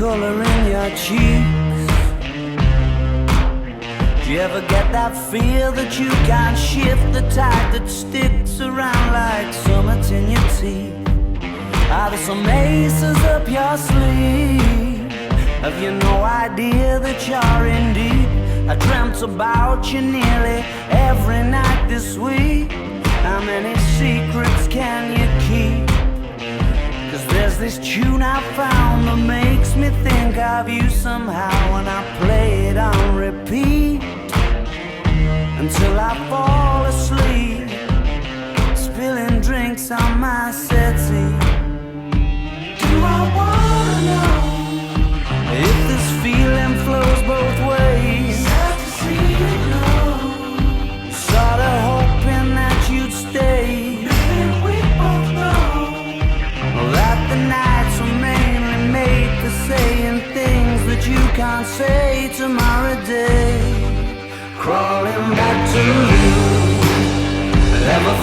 color in your cheeks. Do you ever get that feel that you can't shift, the tide that sticks around like summits in your teeth? Are there some aces up your sleeve? Have you no idea that you're in deep? I dreamt about you nearly every night this week. How many secrets can you keep? 'Cause there's this tune I found that makes me think of you somehow, and I play it on repeat until I fall asleep, spilling drinks on my settee. Do I wanna know if this feeling flows both ways? Sad to see you go. Sorta hoping that you'd stay. Maybe we both know that the nights were mainly made for saying things that you can't say tomorrow day. Crawling back to you, ever